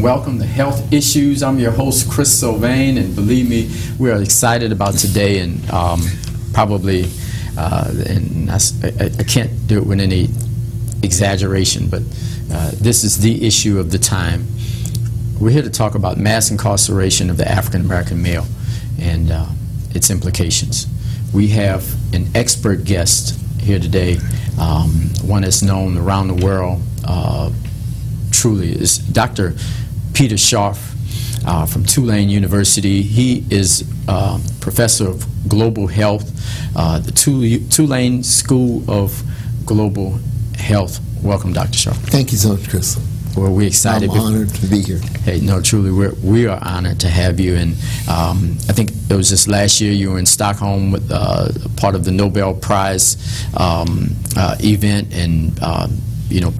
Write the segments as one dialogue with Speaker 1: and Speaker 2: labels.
Speaker 1: Welcome to Health Issues. I'm your host, Chris Sylvain, and believe me, we are excited about today, and probably, and I can't do it with any exaggeration, but this is the issue of the time. We're here to talk about mass incarceration of the African American male and its implications. We have an expert guest here today, one that's known around the world. Truly is Dr. Peter Scharf from Tulane University. He is professor of global health, the Tulane School of Global Health. Welcome, Dr. Scharf.
Speaker 2: Thank you so much, Chris.
Speaker 1: Well, we're excited.
Speaker 2: I'm honored to be here.
Speaker 1: Hey, no, truly, we are honored to have you. And I think it was just last year you were in Stockholm with part of the Nobel Prize event, and you know, a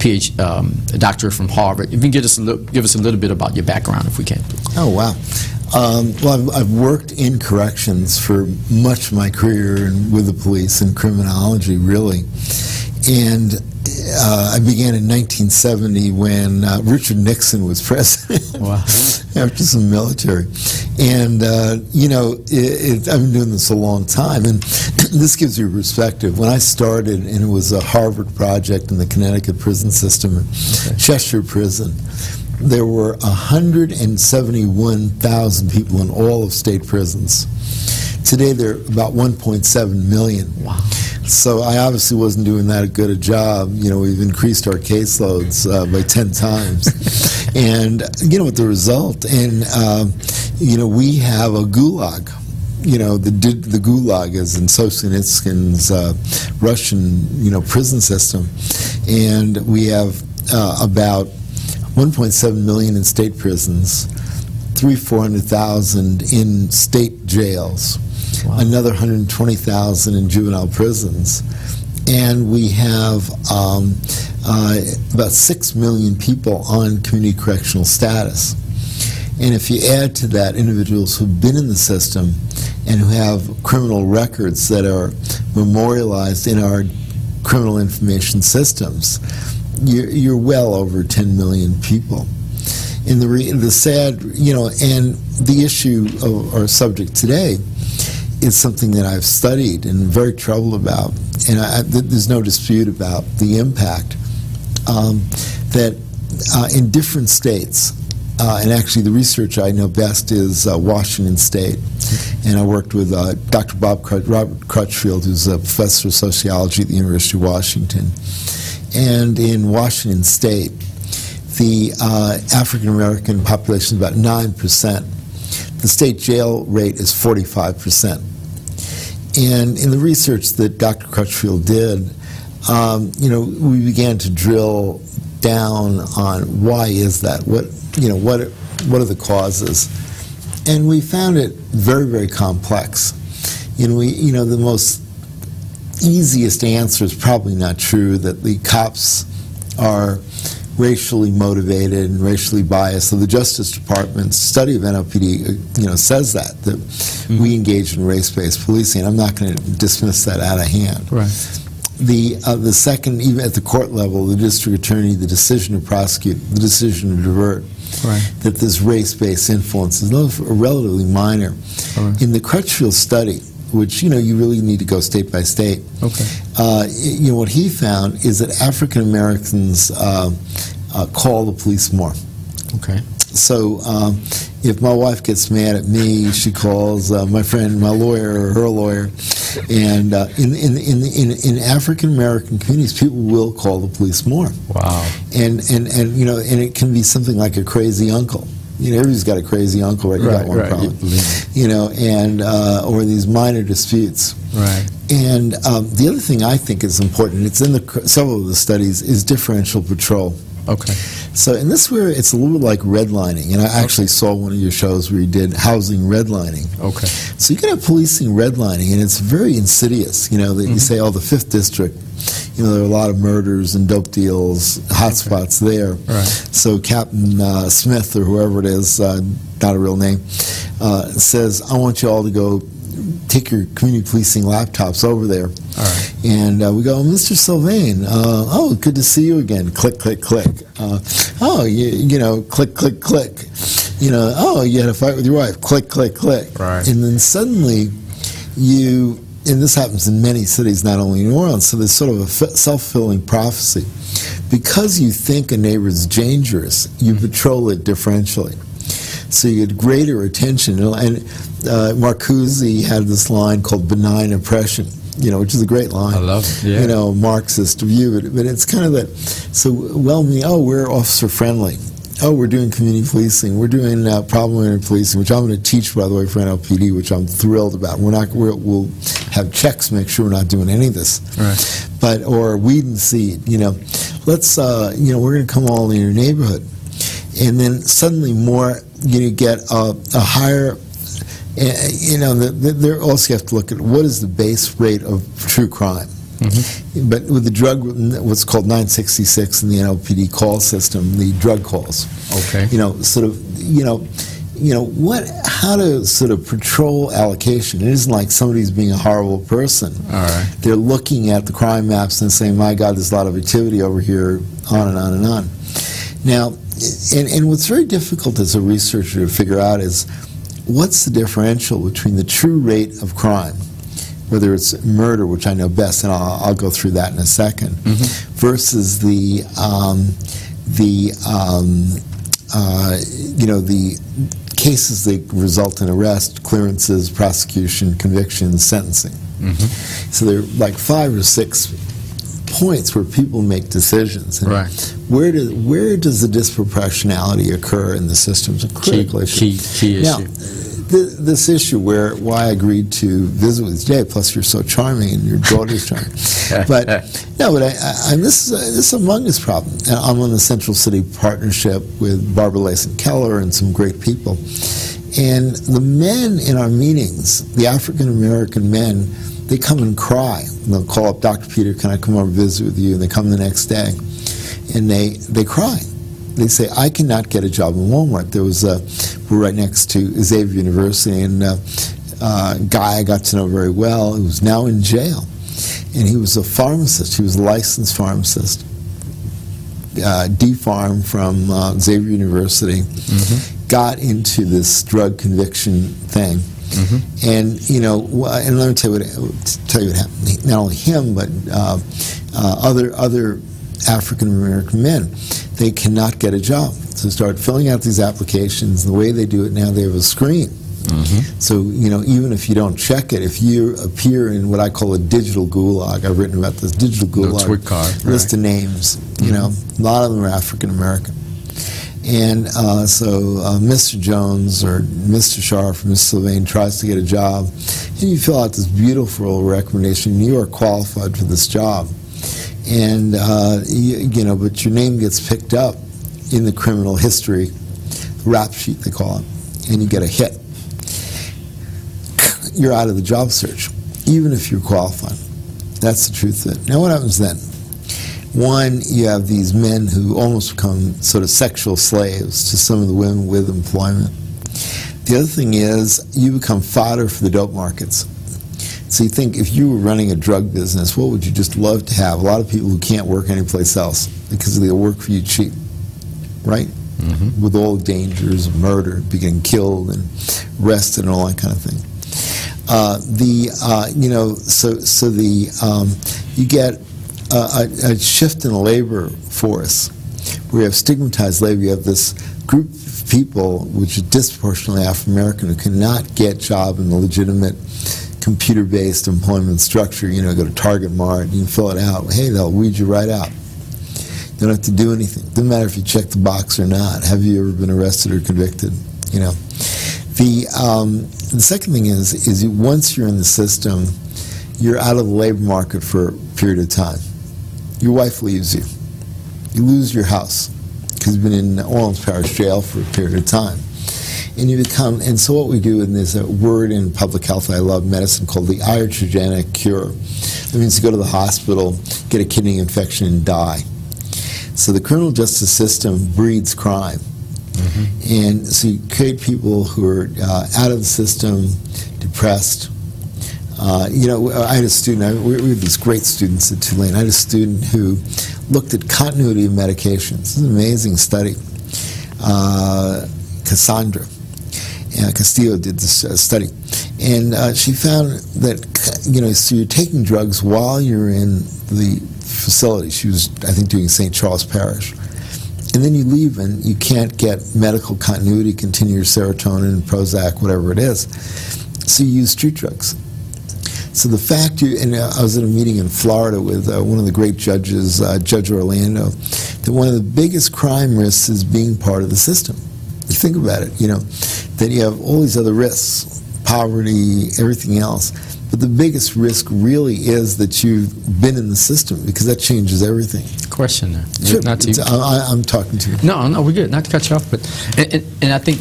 Speaker 1: doctorate from Harvard. If you can give us a little bit about your background, if we can, please.
Speaker 2: Oh, wow. Well, I've worked in corrections for much of my career and with the police in criminology, really. And I began in 1970 when Richard Nixon was president. Wow. After some military. And, you know, I've been doing this a long time, and this gives you perspective. When I started, and it was a Harvard project in the Connecticut prison system, okay. Chester Prison, there were 171,000 people in all of state prisons. Today, there are about 1.7 million. Wow. So I obviously wasn't doing that good a job. You know, we've increased our caseloads by 10 times. And, you know, with the result, and, you know, we have a gulag. You know, the gulag is in Solzhenitsyn's Russian, you know, prison system. And we have about 1.7 million in state prisons, 400,000 in state jails. Wow. Another 120,000 in juvenile prisons, and we have about 6 million people on community correctional status. And if you add to that individuals who've been in the system and who have criminal records that are memorialized in our criminal information systems, you're well over 10 million people. And the sad, you know, and the issue of our subject today is something that I've studied and very troubled about, and there's no dispute about the impact that in different states, and actually the research I know best is Washington State, and I worked with Dr. Robert Crutchfield, who's a professor of sociology at the University of Washington. And in Washington State, the African American population is about 9%. The state jail rate is 45%. And in the research that Dr. Crutchfield did, you know, we began to drill down on why is that? What are the causes? And we found it very, very complex. You know, the most easiest answer is probably not true, that the cops are racially motivated and racially biased. So the Justice Department's study of NOPD, you know, says that we engage in race-based policing. I'm not going to dismiss that out of hand. Right. The second, even at the court level, the district attorney, the decision to prosecute, the decision to divert, right. That this race-based influence is relatively minor. Right. In the Crutchfield study, which, you know, you really need to go state by state. Okay. You know, what he found is that African Americans call the police more. Okay. So if my wife gets mad at me, she calls my friend, my lawyer, or her lawyer. And in African American communities, people will call the police more. Wow. And you know, and it can be something like a crazy uncle. You know, everybody's got a crazy uncle, right? You got one problem. You know, and or these minor disputes. Right. And the other thing I think is important, it's in several of the studies, is differential patrol.
Speaker 1: Okay.
Speaker 2: So, and this is where it's a little bit like redlining, and I actually saw one of your shows where you did housing redlining.
Speaker 1: Okay.
Speaker 2: So you can have policing redlining, and it's very insidious. You know, that you say, oh, the 5th District, you know, there are a lot of murders and dope deals, hotspots there.
Speaker 1: Right.
Speaker 2: So Captain Smith, or whoever it is, not a real name, says, I want you all to go take your community policing laptops over there.
Speaker 1: All right.
Speaker 2: And we go, Mr. Sylvain, oh, good to see you again. Click, click, click. Oh, you know, click, click, click. You know, oh, you had a fight with your wife. Click, click, click.
Speaker 1: Right.
Speaker 2: And then suddenly you, and this happens in many cities, not only in New Orleans, so there's sort of a self-fulfilling prophecy. Because you think a neighbor is dangerous, you patrol it differentially. So you get greater attention. And Marcuse had this line called benign oppression, you know, which is a great line.
Speaker 1: I love it, yeah.
Speaker 2: You know, Marxist view, but it's kind of that, so well-meaning, oh, we're officer-friendly. Oh, we're doing community policing. We're doing problem-oriented policing, which I'm going to teach, by the way, for NLPD, which I'm thrilled about. We'll have checks, make sure we're not doing any of this.
Speaker 1: Right.
Speaker 2: But, or weed and seed, you know. Let's, you know, we're going to come all in your neighborhood. And then suddenly more, you get a higher, you know, there also you have to look at what is the base rate of true crime. Mm-hmm. But with the drug, what's called 966 in the NLPD call system, the drug calls.
Speaker 1: Okay.
Speaker 2: You know, sort of, you know, how to sort of patrol allocation. It isn't like somebody's being a horrible person.
Speaker 1: All right.
Speaker 2: They're looking at the crime maps and saying, my God, there's a lot of activity over here, on and on and on. Now, and what's very difficult as a researcher to figure out is what's the differential between the true rate of crime, whether it's murder, which I know best, and I'll go through that in a second, mm-hmm. versus the you know, the cases that result in arrest, clearances, prosecution, convictions, sentencing. Mm-hmm. So there are like 5 or 6 points where people make decisions. And
Speaker 1: right.
Speaker 2: Where does the disproportionality occur in the system? It's a critical issue.
Speaker 1: Key issue.
Speaker 2: Now, this issue why I agreed to visit with Jay, plus you're so charming and your daughter's charming. But no, but this is a humongous problem. And I'm on the Central City Partnership with Barbara Layson Keller and some great people. And the men in our meetings, the African American men, they come and cry. And they'll call up, Dr. Peter, can I come over and visit with you? And they come the next day. And they cry. They say, I cannot get a job in Walmart. There was we're right next to Xavier University, and a guy I got to know very well who was now in jail. And he was a pharmacist. He was a licensed pharmacist. D-Pharm from Xavier University. Mm-hmm. Got into this drug conviction thing. Mm-hmm. And, you know, and let me tell you what happened. Not only him, but other African American men, they cannot get a job. So start filling out these applications. The way they do it now, they have a screen. Mm-hmm. So, you know, even if you don't check it, if you appear in what I call a digital gulag, I've written about this digital gulag list of names, mm-hmm. you know, a lot of them are African American. And so Mr. Jones or Mr. Scharf or Mr. Sylvain tries to get a job, and you fill out this beautiful recommendation. You are qualified for this job. And, you know, but your name gets picked up in the criminal history rap sheet, they call it, and you get a hit. You're out of the job search, even if you're qualified. That's the truth of it. Now, what happens then? One, you have these men who almost become sort of sexual slaves to some of the women with employment. The other thing is you become fodder for the dope markets. So you think if you were running a drug business, what would you just love to have? A lot of people who can't work anyplace else because they'll work for you cheap, right? Mm-hmm. With all the dangers of murder, being killed and arrested and all that kind of thing. You know, so you get a shift in the labor force where you have stigmatized labor. You have this group of people, which is disproportionately African American, who cannot get job in the legitimate computer-based employment structure. You know, go to Target Mart, you can fill it out. Hey, they'll weed you right out. You don't have to do anything. Doesn't matter if you check the box or not. Have you ever been arrested or convicted? You know, the second thing is once you're in the system, you're out of the labor market for a period of time. Your wife leaves you. You lose your house because you've been in Orleans Parish Jail for a period of time. And you become, and so what we do, and there's a word in public health I love, medicine, called the iatrogenic cure. That means you go to the hospital, get a kidney infection, and die. So the criminal justice system breeds crime. And so you create people who are out of the system, depressed. You know, I had a student, we had these great students at Tulane. I had a student who looked at continuity of medications. This is an amazing study. Cassandra Castillo did this study. And she found that, you know, so you're taking drugs while you're in the facility. She was, I think, doing St. Charles Parish. And then you leave and you can't get medical continuity, continue your serotonin, Prozac, whatever it is. So you use street drugs. So the fact and I was at a meeting in Florida with one of the great judges, Judge Orlando, that one of the biggest crime risks is being part of the system. You think about it, you know, that you have all these other risks, poverty, everything else. But the biggest risk really is that you've been in the system, because that changes everything.
Speaker 1: Question there.
Speaker 2: Sure.
Speaker 1: Not to
Speaker 2: I'm talking to you.
Speaker 1: No, we're good. Not to cut you off, but and I think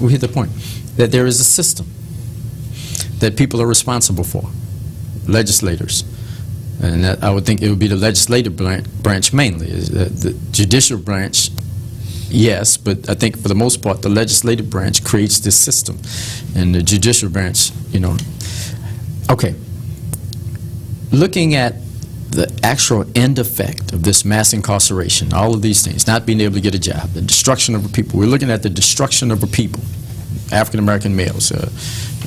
Speaker 1: we hit the point that there is a system that people are responsible for, legislators, and that I would think it would be the legislative branch mainly. The judicial branch, yes, but I think for the most part the legislative branch creates this system, and the judicial branch, you know. Okay, looking at the actual end effect of this mass incarceration, all of these things, not being able to get a job, the destruction of a people. We're looking at the destruction of a people, African-American males.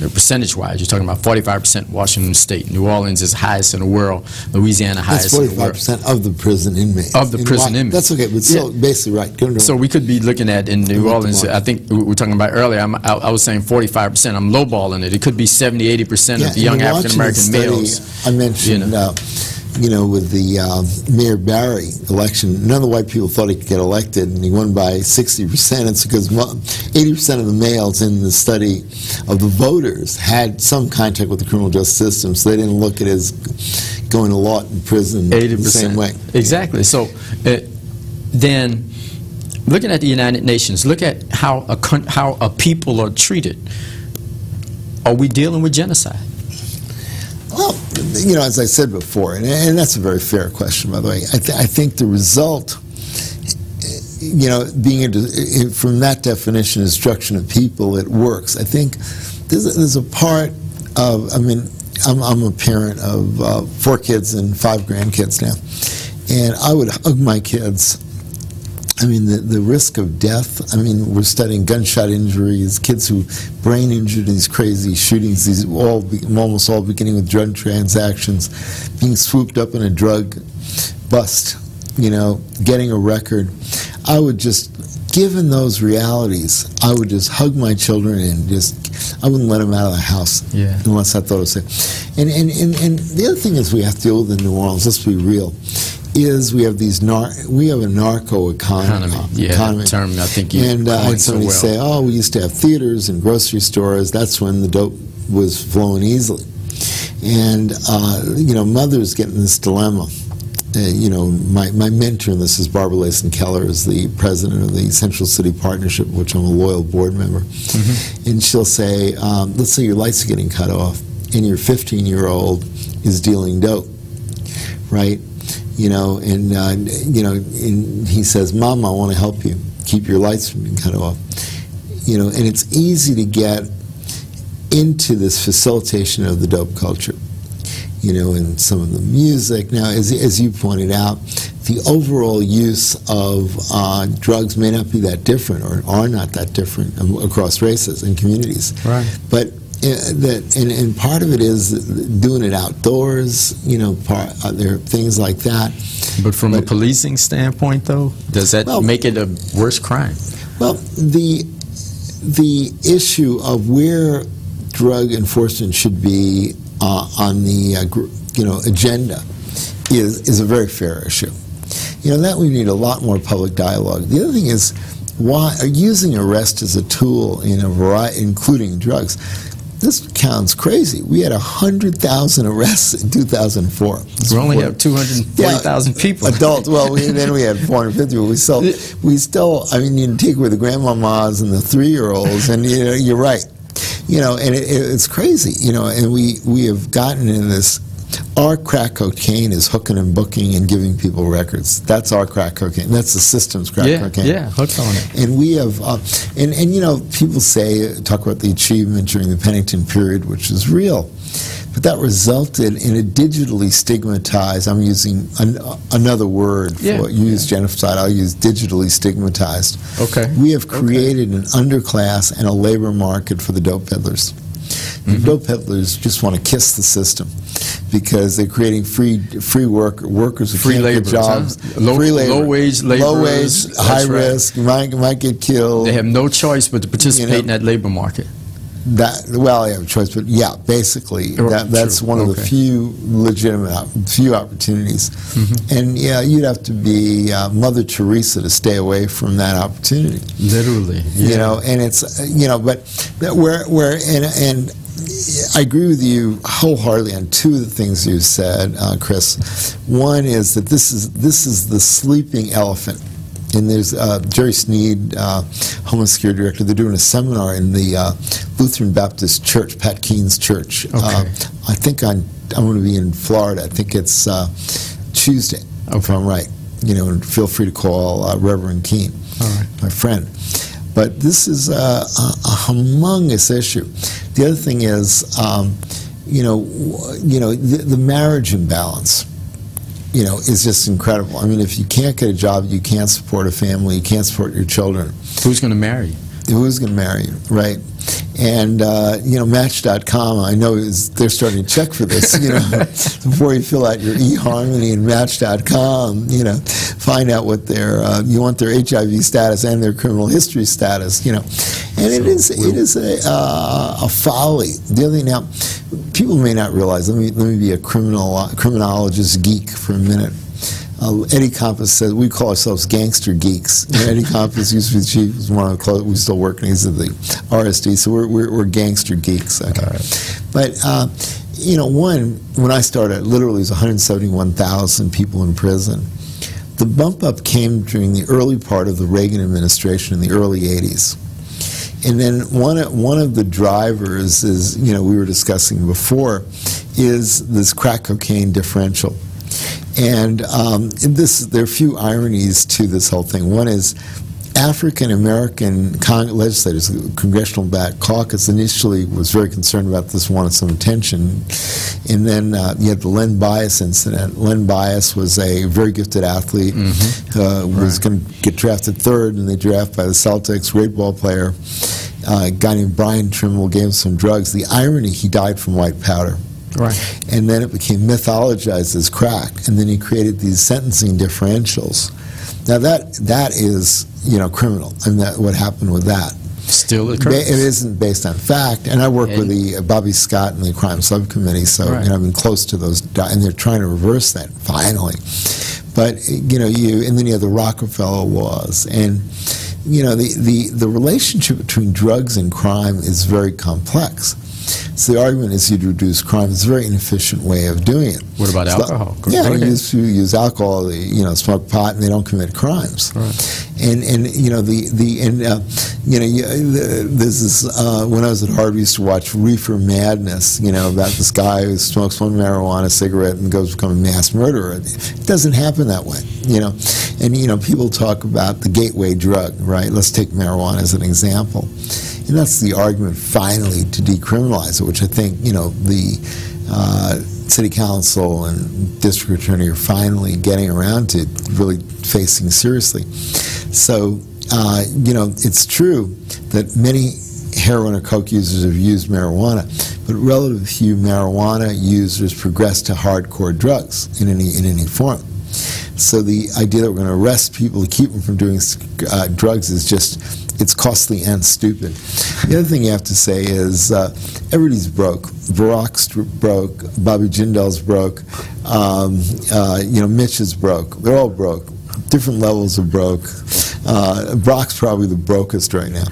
Speaker 1: Percentage-wise, you're talking about 45% Washington State. New Orleans is highest in the world. Louisiana highest in the world.
Speaker 2: That's 45% of the prison inmates.
Speaker 1: Of the prison inmates.
Speaker 2: That's okay, but still, basically right.
Speaker 1: So we could be looking at in New Orleans, I think we were talking about earlier, I was saying 45%. I'm lowballing it. It could be 70, 80% of the young African-American males.
Speaker 2: I mentioned, you know, with the Mayor Barry election, none of the white people thought he could get elected, and he won by 60%. It's because 80% of the males in the study of the voters had some contact with the criminal justice system, so they didn't look at it as going to law in prison 80%. The same way.
Speaker 1: Exactly. So then, looking at the United Nations, look at how a people are treated. Are we dealing with genocide?
Speaker 2: Well, you know, as I said before, and that's a very fair question, by the way, I think the result, you know, being from that definition, destruction of people, it works. I think there's a part of, I mean, I'm a parent of 4 kids and 5 grandkids now, and I would hug my kids. I mean, the risk of death, I mean, we're studying gunshot injuries, kids who brain injured in these crazy shootings, these almost all beginning with drug transactions, being swooped up in a drug bust, you know, getting a record. I would just, given those realities, I would just hug my children and I wouldn't let them out of the house unless I thought it was safe. And the other thing is we have to deal with in New Orleans, let's be real, is we have a narco economy. Term I think you and I had somebody say, oh, we used to have theaters and grocery stores. That's when the dope was flowing easily. And you know, mothers get in this dilemma. You know, my mentor in this is Barbara Layson Keller, is the president of the Central City Partnership, which I'm a loyal board member. And she'll say, let's say your lights are getting cut off, and your 15-year-old is dealing dope, right? You know, and you know, and he says, "Mom, I want to help you keep your lights from being cut off." You know, and it's easy to get into this facilitation of the dope culture. You know, in some of the music. Now, as you pointed out, the overall use of drugs may not be that different, or are not that different across races and communities.
Speaker 1: Right.
Speaker 2: But and part of it is doing it outdoors, you know, there are things like that.
Speaker 1: But from a policing standpoint, though, does that make it a worse crime? Well,
Speaker 2: the issue of where drug enforcement should be on the you know, agenda is a very fair issue. You know, that we need a lot more public dialogue. The other thing is, why using arrest as a tool in a variety, including drugs. this sounds crazy. We had 100,000 arrests in 2004.
Speaker 1: We only have 240,000 people.
Speaker 2: Adults. Well, then we had 450. But we still. I mean, you take away the grandmamas and the 3-year-olds, and you're right. And it's crazy. And we have gotten in this. Our crack cocaine is hooking and booking and giving people records. That's our crack cocaine. That's the system's crack cocaine.
Speaker 1: Yeah, hooked on it.
Speaker 2: And we have, people talk about the achievement during the Pennington period, which is real. But that resulted in a digitally stigmatized, I'm using another word for genocide, I'll use digitally stigmatized.
Speaker 1: Okay.
Speaker 2: We have created an underclass and a labor market for the dope peddlers. The dope peddlers just want to kiss the system because they're creating free workers who
Speaker 1: free
Speaker 2: can't
Speaker 1: labor
Speaker 2: get jobs.
Speaker 1: Huh? Low wage laborers.
Speaker 2: Low wage, high risk. You might get killed.
Speaker 1: They have no choice but to participate in that labor market.
Speaker 2: They have a choice, but yeah, basically that's one of the few legitimate opportunities. And yeah, you'd have to be Mother Teresa to stay away from that opportunity.
Speaker 1: Literally,
Speaker 2: and it's and I agree with you wholeheartedly on two of the things you said, Chris. One is that this is the sleeping elephant. And there's Jerry Sneed, Homeland Security Director. They're doing a seminar in the Lutheran Baptist Church, Pat Keen's church.
Speaker 1: Okay.
Speaker 2: I think I'm going to be in Florida. I think it's Tuesday, if I'm right. And feel free to call Reverend Keen, my friend. But this is a humongous issue. The other thing is, the marriage imbalance. Is just incredible. I mean, if you can't get a job, you can't support a family, you can't support your children.
Speaker 1: Who's going to marry you?
Speaker 2: Who's going to marry you, right? And, Match.com, I know they're starting to check for this, before you fill out your eHarmony and Match.com, find out what you want their HIV status and their criminal history status, And it is a folly. The other thing now, people may not realize, let me be a criminologist geek for a minute. Eddie Compass says we call ourselves gangster geeks. Eddie Compass used to be the chief. Was one of the close. We still work. He's at the RSD, so we're gangster geeks. Okay, but when I started, literally, it was 171,000 people in prison. The bump up came during the early part of the Reagan administration in the early '80s. And then one of the drivers is, we were discussing before, is this crack cocaine differential. And there are a few ironies to this whole thing. One is African American legislators, the Congressional Black Caucus, initially was very concerned about this, wanted some attention. And then you had the Len Bias incident. Len Bias was a very gifted athlete, was going to get drafted third, and they drafted by the Celtics, great ball player. A guy named Brian Trimble gave him some drugs. The irony, he died from white powder.
Speaker 1: Right.
Speaker 2: And then it became mythologized as crack, and then he created these sentencing differentials. Now that is, criminal, and what happened with that.
Speaker 1: Still occurs.
Speaker 2: It isn't based on fact, and I work with the Bobby Scott and the Crime Subcommittee, so I've been close to those, and they're trying to reverse that finally. But and then you have the Rockefeller laws, and the relationship between drugs and crime is very complex. So the argument is you'd reduce crime. It's a very inefficient way of doing it.
Speaker 1: What about alcohol?
Speaker 2: You use alcohol, they smoke pot, and they don't commit crimes.
Speaker 1: Right.
Speaker 2: And there's this, when I was at Harvard, I used to watch Reefer Madness, about this guy who smokes one marijuana cigarette and goes to become a mass murderer. It doesn't happen that way, And, people talk about the gateway drug, right? Let's take marijuana as an example. And that's the argument, finally, to decriminalize it, which I think, the city council and district attorney are finally getting around to really facing seriously. So, it's true that many heroin or coke users have used marijuana, but relatively few marijuana users progress to hardcore drugs in any form. So the idea that we're going to arrest people to keep them from doing drugs is just, it's costly and stupid. The other thing you have to say is everybody's broke. Barack's broke, Bobby Jindal's broke, Mitch is broke. They're all broke. Different levels of broke. Brock's probably the brokest right now.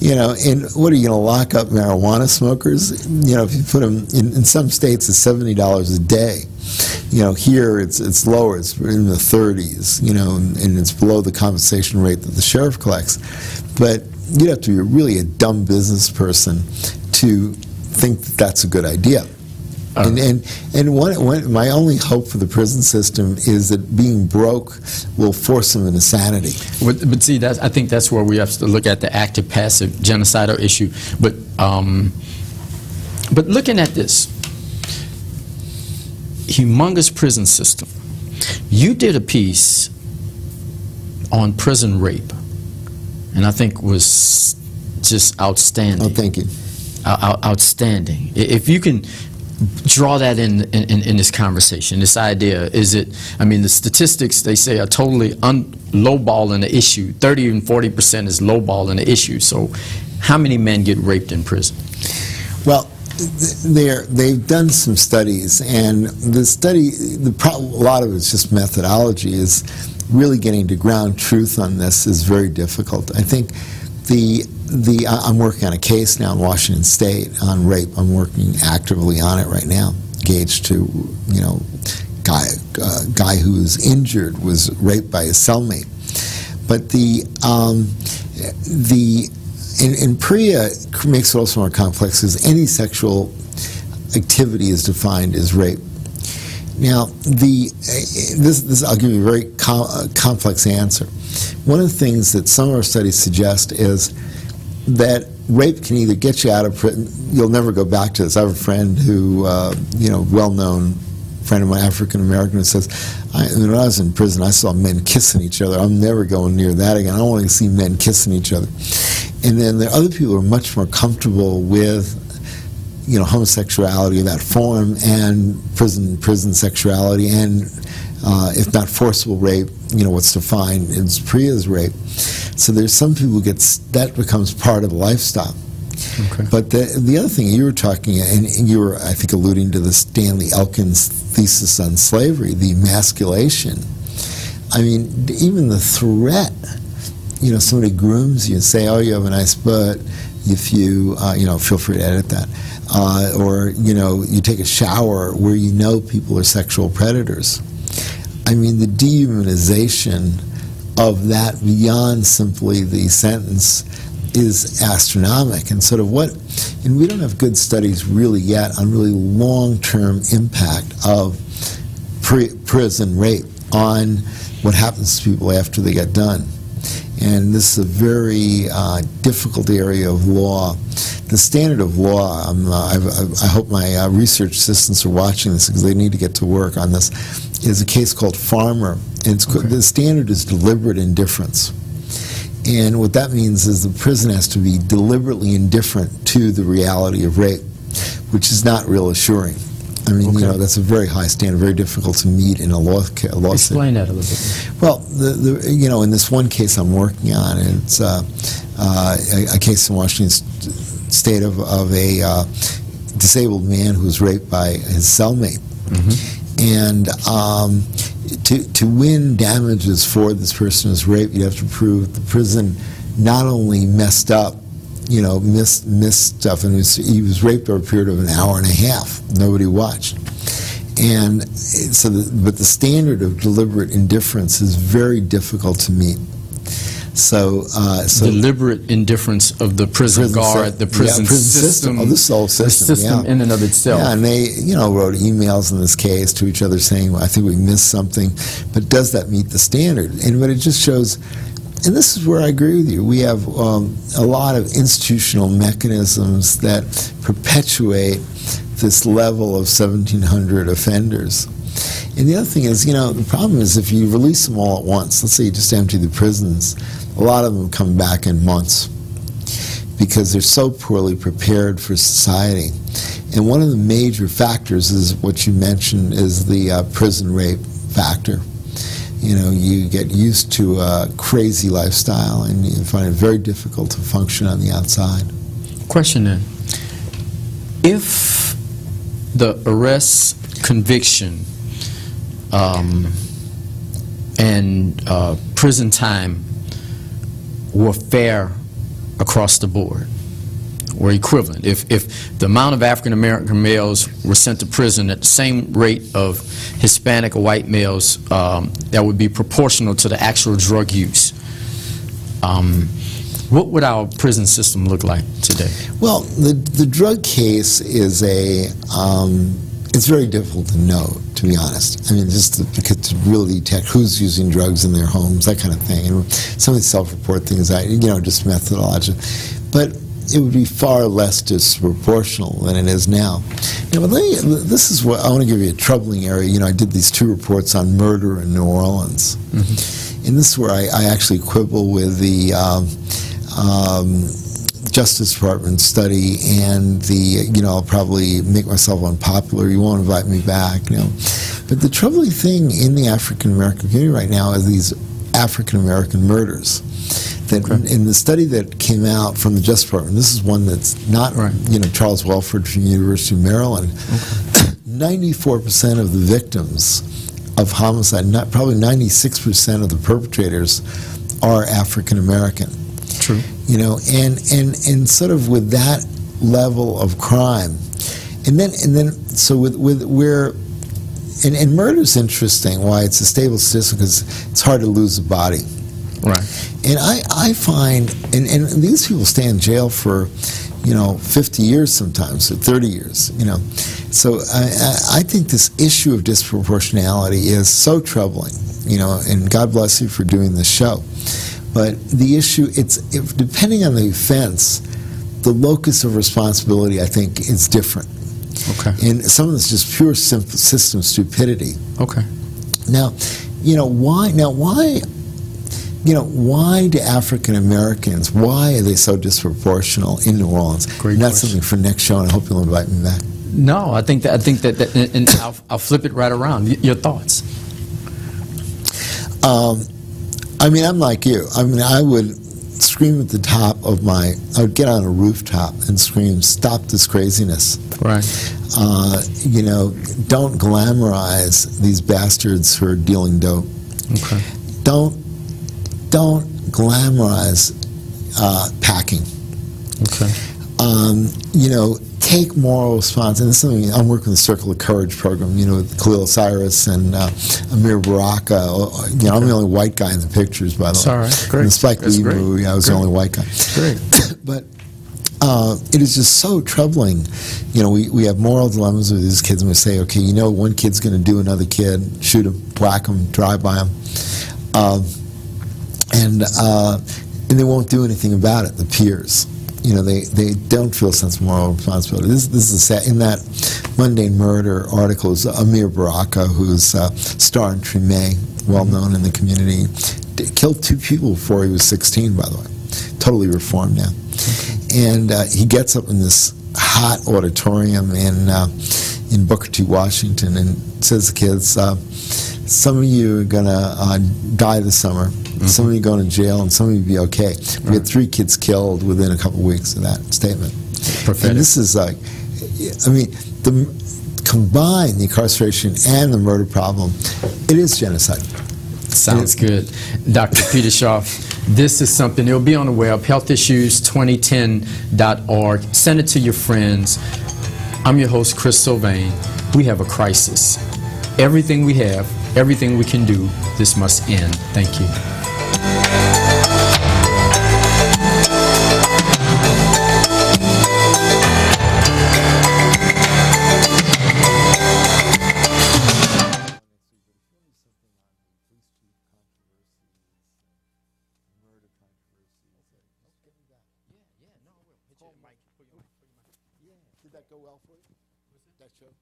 Speaker 2: You know, and what are you going to lock up marijuana smokers? You know, if you put them in some states, it's $70 a day. You know, here it's lower, it's in the 30s, you know, and it's below the compensation rate that the sheriff collects. But you'd have to be really a dumb business person to think that that's a good idea. And my only hope for the prison system is that being broke will force them into sanity.
Speaker 1: But see, I think that's where we have to look at the active-passive genocidal issue. But looking at this humongous prison system, you did a piece on prison rape, and I think was just outstanding.
Speaker 2: Oh, thank you.
Speaker 1: Outstanding. If you can draw that in this conversation, this idea, is it, I mean, the statistics, they say, are totally lowballing the issue. 30 and 40% is lowballing the issue. So how many men get raped in prison?
Speaker 2: Well, they've done some studies, and the study, a lot of it's just methodology, is really getting to ground truth on this is very difficult. I think I'm working on a case now in Washington State on rape. I'm working actively on it right now, engaged to, you know, guy who was injured was raped by his cellmate. But in PREA makes it also more complex because any sexual activity is defined as rape. Now, this I'll give you a very complex answer. One of the things that some of our studies suggest is that rape can either get you out of prison. You'll never go back to this. I have a friend who, you know, well-known friend of mine, African American, who says, when I was in prison, I saw men kissing each other. I'm never going near that again. I don't want to see men kissing each other. And then there are other people who are much more comfortable with, you know, homosexuality of that form and prison sexuality, and if not forcible rape, you know, what's defined as PREA's rape. So there's some people who that becomes part of the lifestyle. Okay. But the other thing you were talking, and you were, I think, alluding to the Stanley Elkin's thesis on slavery, the emasculation. I mean, even the threat, you know, somebody grooms you and say, oh, you have a nice butt, if you, you know, feel free to edit that. Or, you know, you take a shower where you know people are sexual predators. I mean, the dehumanization of that beyond simply the sentence is astronomical. And sort of and we don't have good studies really yet on really long-term impact of prison rape on what happens to people after they get done. And this is a very difficult area of law. The standard of law, I hope my research assistants are watching this because they need to get to work on this, is a case called Farmer. And the standard is deliberate indifference. And what that means is the prison has to be deliberately indifferent to the reality of rape, which is not real assuring. I mean, you know, that's a very high standard, very difficult to meet in a lawsuit.
Speaker 1: Explain that a little bit.
Speaker 2: Well, you know, in this one case I'm working on, it's a case in Washington State of a disabled man who was raped by his cellmate. And to win damages for this person who's raped, you have to prove the prison not only messed up, you know, missed stuff, and he was raped over a period of an hour and a half. Nobody watched. And so, but the standard of deliberate indifference is very difficult to meet. So deliberate indifference
Speaker 1: of the prison guard, the prison system.
Speaker 2: Oh, this whole system.
Speaker 1: The system in and of itself.
Speaker 2: Yeah, and they, you know, wrote emails in this case to each other saying, well, I think we missed something, but does that meet the standard? And what it just shows, and this is where I agree with you, we have a lot of institutional mechanisms that perpetuate this level of 1,700 offenders. And the other thing is, you know, the problem is if you release them all at once, let's say you just empty the prisons, a lot of them come back in months because they're so poorly prepared for society. And one of the major factors is what you mentioned is the prison rape factor. You know, you get used to a crazy lifestyle and you find it very difficult to function on the outside.
Speaker 1: Question then. If the arrest, conviction, and prison time were fair across the board, or equivalent. If the amount of African American males were sent to prison at the same rate of Hispanic or white males, that would be proportional to the actual drug use. What would our prison system look like today?
Speaker 2: Well, the drug case is it's very difficult to know, to be honest. I mean, to really detect who's using drugs in their homes, that kind of thing. And some of these self-report things, just methodology. But it would be far less disproportional than it is now. But this is what I want to give you a troubling area. I did these 2 reports on murder in New Orleans. Mm-hmm. And this is where I actually quibble with the Justice Department study and I'll probably make myself unpopular. You won't invite me back, But the troubling thing in the African American community right now is these African American murders. That in the study that came out from the Justice Department, this is one that's not, Charles Welford from the University of Maryland. 94% of the victims of homicide, probably 96% of the perpetrators are African American.
Speaker 1: True.
Speaker 2: And sort of with that level of crime, and then so with where. And murder is interesting. Why it's a stable statistic because it's hard to lose a body.
Speaker 1: Right.
Speaker 2: And I find, and these people stay in jail for, 50 years sometimes, or 30 years, So I think this issue of disproportionality is so troubling, and God bless you for doing this show. But the issue, depending on the offense, the locus of responsibility, I think, is different.
Speaker 1: Okay.
Speaker 2: And some of this is just pure system stupidity.
Speaker 1: Okay.
Speaker 2: Now, why do African Americans, why are they so disproportional in New Orleans?
Speaker 1: Great
Speaker 2: and that's
Speaker 1: question.
Speaker 2: something for next show, and I hope you'll invite me back.
Speaker 1: No, I think that and I'll flip it right around. Your thoughts?
Speaker 2: I'm like you. I would scream at the top of I would get on a rooftop and scream, "Stop this craziness!"
Speaker 1: Right.
Speaker 2: Don't glamorize these bastards who are dealing dope.
Speaker 1: Okay.
Speaker 2: Don't glamorize packing.
Speaker 1: Okay.
Speaker 2: Take moral response. And this is something I'm working with the Circle of Courage program, with Khalil Cyrus and Amir Baraka. I'm the only white guy in the pictures, by the way.
Speaker 1: That's all right. Great.
Speaker 2: In the Spike Lee movie, I was the only white guy.
Speaker 1: Great.
Speaker 2: But it is just so troubling. We have moral dilemmas with these kids, and we say, okay, one kid's going to do another kid, shoot him, whack him, drive by him. And they won't do anything about it, the peers. They don't feel a sense of moral responsibility. This is sad. In that Mundane Murder article is Amir Baraka, who's a star in Treme, well known in the community. Killed 2 people before he was 16, by the way. Totally reformed now. And he gets up in this hot auditorium in Booker T, Washington, and says to the kids, some of you are going to die this summer. Some of you going to jail, and some of you be okay. We had 3 kids killed within a couple of weeks of that statement.
Speaker 1: Prophetic.
Speaker 2: And this is combine the incarceration and the murder problem, it is genocide.
Speaker 1: Sounds good. Dr. Peter Scharf, this is something, it'll be on the web, healthissues2010.org. Send it to your friends. I'm your host, Chris Sylvain. We have a crisis. Everything we have, everything we can do, this must end. Thank you.
Speaker 2: Did that go well for you? That show?